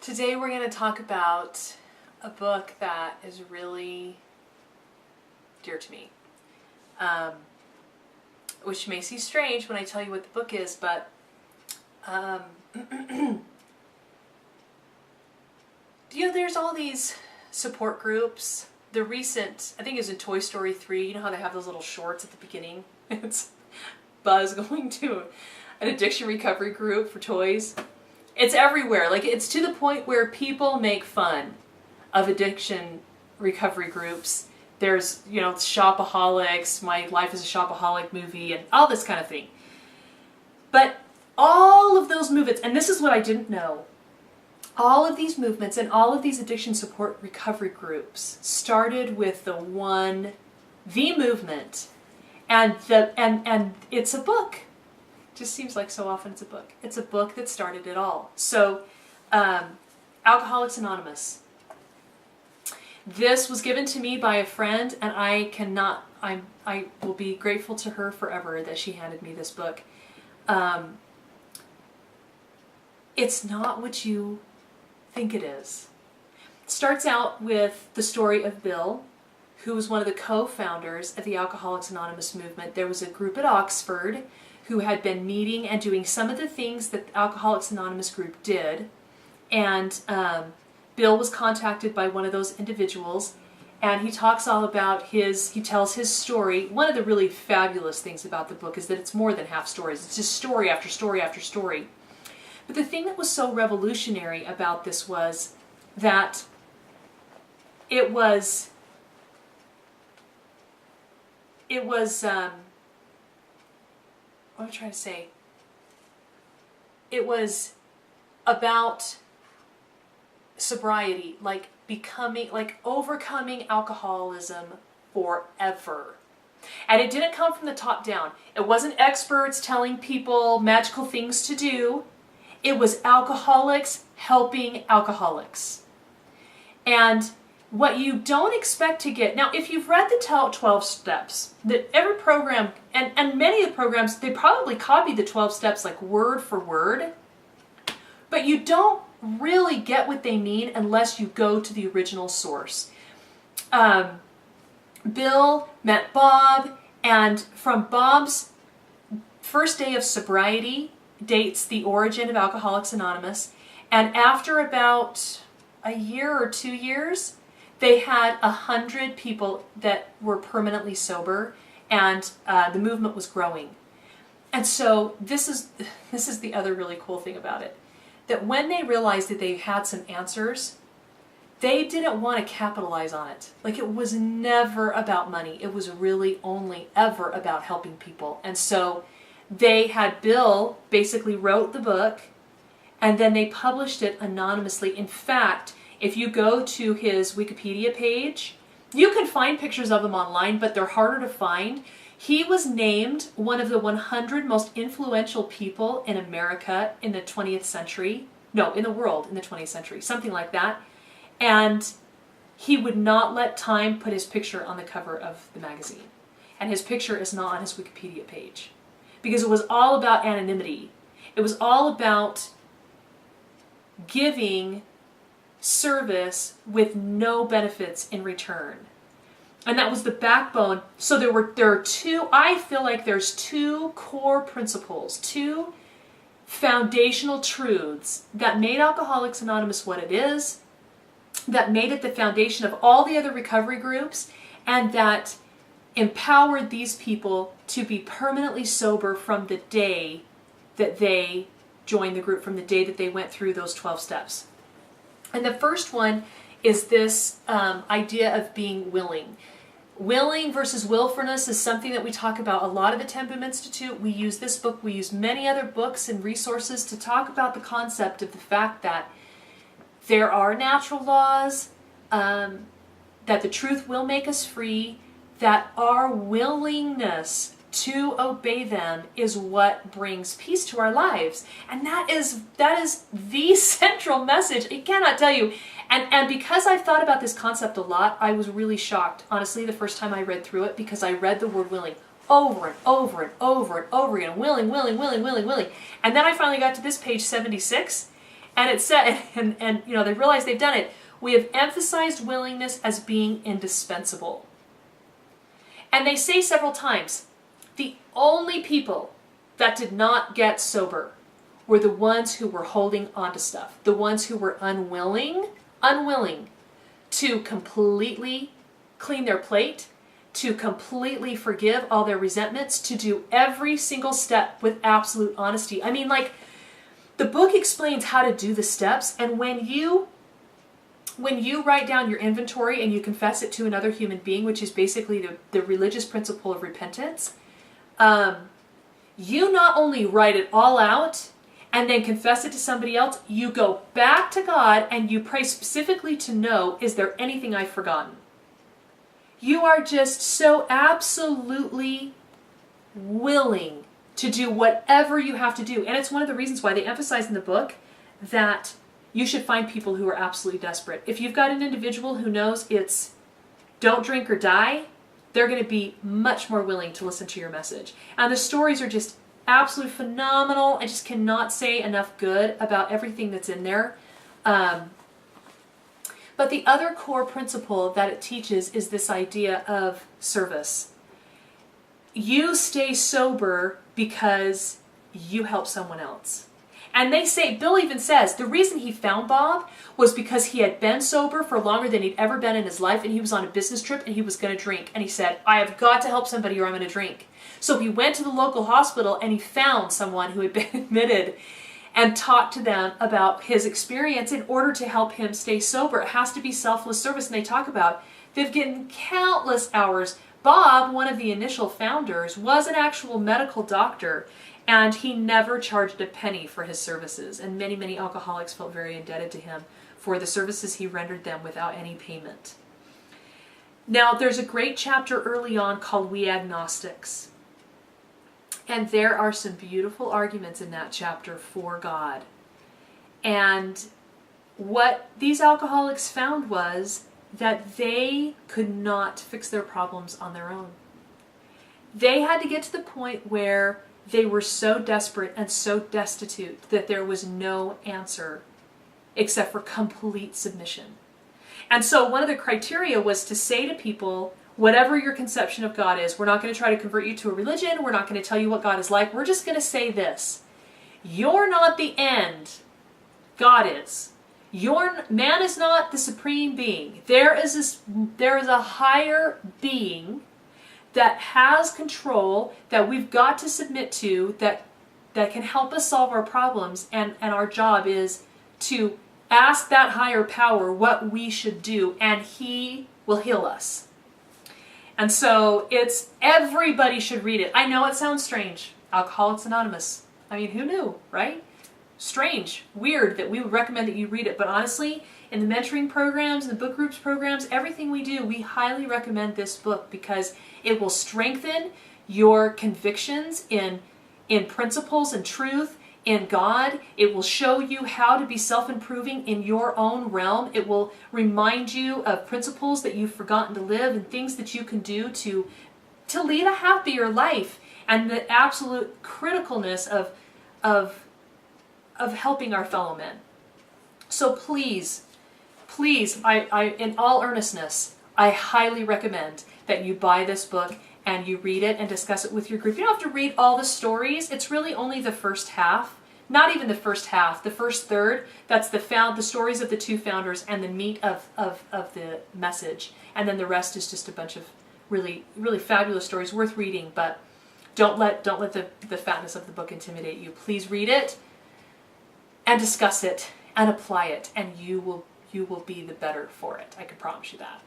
Today we're going to talk about a book that is really dear to me, which may seem strange when I tell you what the book is, but there's all these support groups. The recent, I think it was in Toy Story 3, you know how they have those little shorts at the beginning? It's Buzz going to an addiction recovery group for toys. It's everywhere. Like, it's to the point where people make fun of addiction recovery groups. There's, Shopaholics, My Life as a Shopaholic movie, and all this kind of thing. But all of those movements, and this is what I didn't know, all of these movements and all of these addiction support recovery groups started with the movement, and it's a book. Just seems like so often it's a book. It's a book that started it all. So, Alcoholics Anonymous. This was given to me by a friend, and I will be grateful to her forever that she handed me this book. It's not what you think it is. It starts out with the story of Bill, who was one of the co-founders of the Alcoholics Anonymous movement. There was a group at Oxford who had been meeting and doing some of the things that the Alcoholics Anonymous group did. And Bill was contacted by one of those individuals, and he talks all about he tells his story. One of the really fabulous things about the book is that it's more than half stories. It's just story after story after story. But the thing that was so revolutionary about this was that it was what am I trying to say? It was about sobriety, like overcoming alcoholism forever. And it didn't come from the top down. It wasn't experts telling people magical things to do. It was alcoholics helping alcoholics. And what you don't expect to get, now if you've read the 12 steps, that every program, and many of the programs, they probably copied the 12 steps like word for word, but you don't really get what they mean unless you go to the original source. Bill met Bob, and from Bob's first day of sobriety dates the origin of Alcoholics Anonymous, and after about a year or 2 years, they had 100 people that were permanently sober, and the movement was growing. And so this is the other really cool thing about it, that when they realized that they had some answers, they didn't want to capitalize on it. Like, it was never about money. It was really only ever about helping people. And so they had Bill basically wrote the book, and then they published it anonymously. In fact, if you go to his Wikipedia page, you can find pictures of him online, but they're harder to find. He was named one of the 100 most influential people in America in the 20th century. No, in the world in the 20th century, something like that. And he would not let Time put his picture on the cover of the magazine. And his picture is not on his Wikipedia page. Because it was all about anonymity. It was all about giving service with no benefits in return. And that was the backbone. So I feel like there's two core principles, two foundational truths that made Alcoholics Anonymous what it is, that made it the foundation of all the other recovery groups, and that empowered these people to be permanently sober from the day that they joined the group, from the day that they went through those 12 steps. And the first one is this idea of being willing. Willing versus willfulness is something that we talk about a lot at the 10 Boom Institute. We use this book, we use many other books and resources to talk about the concept of the fact that there are natural laws, that the truth will make us free, that our willingness to obey them is what brings peace to our lives. And that is the central message. I cannot tell you. And because I've thought about this concept a lot, I was really shocked, honestly, the first time I read through it, because I read the word willing over and over and over and over again. Willing, willing, willing, willing, willing. And then I finally got to this page 76, And it said, and you know, they realize they've done it. We have emphasized willingness as being indispensable. And they say several times, the only people that did not get sober were the ones who were holding onto stuff, the ones who were unwilling to completely clean their plate, to completely forgive all their resentments, to do every single step with absolute honesty. I mean, like, the book explains how to do the steps, and when you write down your inventory and you confess it to another human being, which is basically the religious principle of repentance, you not only write it all out and then confess it to somebody else, you go back to God and you pray specifically to know, is there anything I've forgotten? You are just so absolutely willing to do whatever you have to do. And it's one of the reasons why they emphasize in the book that you should find people who are absolutely desperate. If you've got an individual who knows it's don't drink or die, they're going to be much more willing to listen to your message. And the stories are just absolutely phenomenal. I just cannot say enough good about everything that's in there. But the other core principle that it teaches is this idea of service. You stay sober because you help someone else. And they say, Bill even says, the reason he found Bob was because he had been sober for longer than he'd ever been in his life, and he was on a business trip and he was going to drink. And he said, I have got to help somebody or I'm going to drink. So he went to the local hospital and he found someone who had been admitted and talked to them about his experience in order to help him stay sober. It has to be selfless service. And they talk about they've given countless hours. Bob, one of the initial founders, was an actual medical doctor, and he never charged a penny for his services. And many, many alcoholics felt very indebted to him for the services he rendered them without any payment. Now, there's a great chapter early on called We Agnostics. And there are some beautiful arguments in that chapter for God. And what these alcoholics found was that they could not fix their problems on their own. They had to get to the point where they were so desperate and so destitute that there was no answer except for complete submission. And so one of the criteria was to say to people, whatever your conception of God is, we're not going to try to convert you to a religion. We're not going to tell you what God is like. We're just going to say this. You're not the end. God is. Man is not the supreme being. There is a higher being that has control, that we've got to submit to, that can help us solve our problems. And our job is to ask that higher power what we should do, and He will heal us. And so everybody should read it. I know it sounds strange. Alcoholics Anonymous. I mean, who knew, right? Strange, weird that we would recommend that you read it. But honestly, in the mentoring programs, in the book groups programs, everything we do, we highly recommend this book because it will strengthen your convictions in principles and truth, in God. It will show you how to be self-improving in your own realm. It will remind you of principles that you've forgotten to live and things that you can do to lead a happier life, and the absolute criticalness of helping our fellow men. So please, I in all earnestness, I highly recommend that you buy this book and you read it and discuss it with your group. You don't have to read all the stories. It's really only the first half. Not even the first half, the first third. That's the stories of the two founders and the meat of the message. And then the rest is just a bunch of really, really fabulous stories worth reading. But don't let the fatness of the book intimidate you. Please read it and discuss it and apply it, and you will be the better for it. I can promise you that.